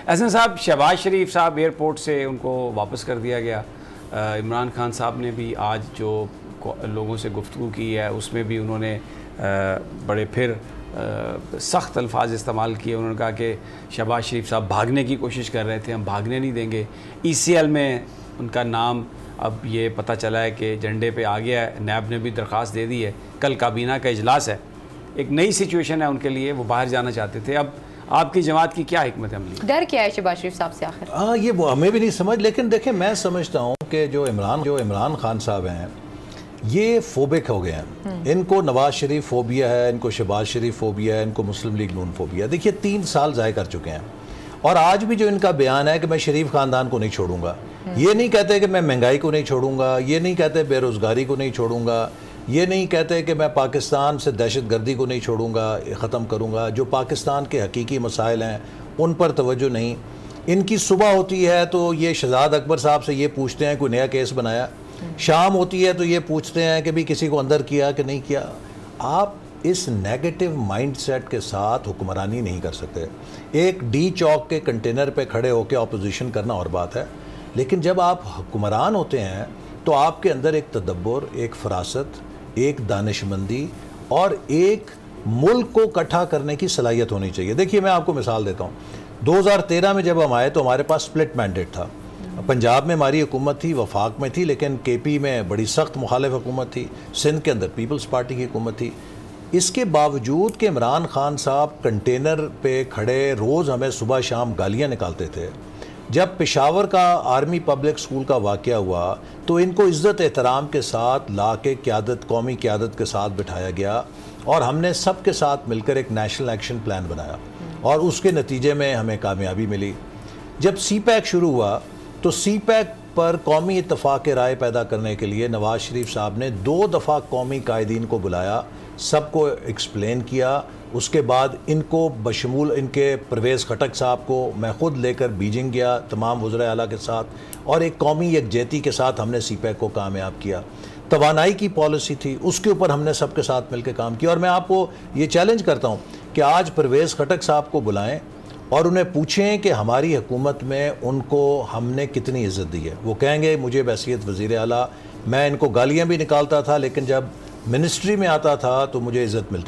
احسن صاحب، شہباز شریف صاحب ایئرپورٹ سے ان کو واپس کر دیا گیا. عمران خان صاحب نے بھی آج جو لوگوں سے گفتگو کی ہے اس میں بھی انہوں نے بڑے پھر سخت الفاظ استعمال کیے. انہوں نے کہا کہ شہباز شریف صاحب بھاگنے کی کوشش کر رہے تھے، ہم بھاگنے نہیں دیں گے. ECL میں ان کا نام اب یہ پتہ چلا ہے کہ جھنڈے پہ آ گیا ہے. نیب نے بھی درخواست دے دی ہے. کل کابینہ کا اجلاس ہے. ایک نئی سچویشن ہے ان کے لیے، وہ باہر جانا چاہتے تھے. اب آپ کی جماعت کی کیا حکمت عملی؟ ڈر کیا ہے شہباز شریف صاحب سے آخر؟ ہاں، یہ وہ ہمیں بھی نہیں سمجھ. لیکن دیکھیں، میں سمجھتا ہوں کہ جو عمران خان صاحب ہیں یہ فوبک ہو گئے ہیں. ان کو نواز شریف فوبیا ہے، ان کو شہباز شریف فوبیا ہے، ان کو مسلم لیگ نون فوبیا ہے. دیکھیے 3 سال ضائع کر چکے ہیں، اور آج بھی جو ان کا بیان ہے کہ میں شریف خاندان کو نہیں چھوڑوں گا، یہ نہیں کہتے کہ میں مہنگائی کو نہیں چھوڑوں گا، یہ نہیں کہتے بے روزگاری کو نہیں چھوڑوں گا، یہ نہیں کہتے کہ میں پاکستان سے دہشت گردی کو نہیں چھوڑوں گا، ختم کروں گا. جو پاکستان کے حقیقی مسائل ہیں ان پر توجہ نہیں. ان کی صبح ہوتی ہے تو یہ شہزاد اکبر صاحب سے یہ پوچھتے ہیں کوئی نیا کیس بنایا، شام ہوتی ہے تو یہ پوچھتے ہیں کہ بھی کسی کو اندر کیا کہ نہیں کیا. آپ اس نیگیٹو مائنڈ سیٹ کے ساتھ حکمرانی نہیں کر سکتے. ایک ڈی چوک کے کنٹینر پہ کھڑے ہو کے اپوزیشن کرنا اور بات ہے، لیکن جب آپ حکمران ہوتے ہیں تو آپ کے اندر ایک تدبر، ایک فراست، ایک دانشمندی اور ایک ملک کو اکٹھا کرنے کی صلاحیت ہونی چاہیے. دیکھیے میں آپ کو مثال دیتا ہوں. 2013 میں جب ہم آئے تو ہمارے پاس سپلٹ مینڈیٹ تھا. پنجاب میں ہماری حکومت تھی، وفاق میں تھی، لیکن KP میں بڑی سخت مخالف حکومت تھی، سندھ کے اندر پیپلز پارٹی کی حکومت تھی. اس کے باوجود کہ عمران خان صاحب کنٹینر پہ کھڑے روز ہمیں صبح شام گالیاں نکالتے تھے، جب پشاور کا آرمی پبلک سکول کا واقعہ ہوا تو ان کو عزت احترام کے ساتھ لا کے قیادت، قومی قیادت کے ساتھ بٹھایا گیا، اور ہم نے سب کے ساتھ مل کر ایک نیشنل ایکشن پلان بنایا، اور اس کے نتیجے میں ہمیں کامیابی ملی. جب CPAC شروع ہوا تو CPAC پر قومی اتفاق رائے پیدا کرنے کے لیے نواز شریف صاحب نے 2 دفعہ قومی قائدین کو بلایا، سب کو ایکسپلین کیا. اس کے بعد ان کو بشمول ان کے پرویز خٹک صاحب کو میں خود لے کر بیجنگ گیا تمام وزرائے اعلیٰ کے ساتھ، اور ایک قومی یکجہتی کے ساتھ ہم نے CPAC کو کامیاب کیا. توانائی کی پالیسی تھی، اس کے اوپر ہم نے سب کے ساتھ مل کے کام کیا. اور میں آپ کو یہ چیلنج کرتا ہوں کہ آج پرویز خٹک صاحب کو بلائیں اور انہیں پوچھیں کہ ہماری حکومت میں ان کو ہم نے کتنی عزت دی ہے. وہ کہیں گے مجھے بحیثیت وزیر اعلیٰ میں ان کو گالیاں بھی نکالتا تھا، لیکن جب منسٹری میں آتا تھا تو مجھے عزت ملتی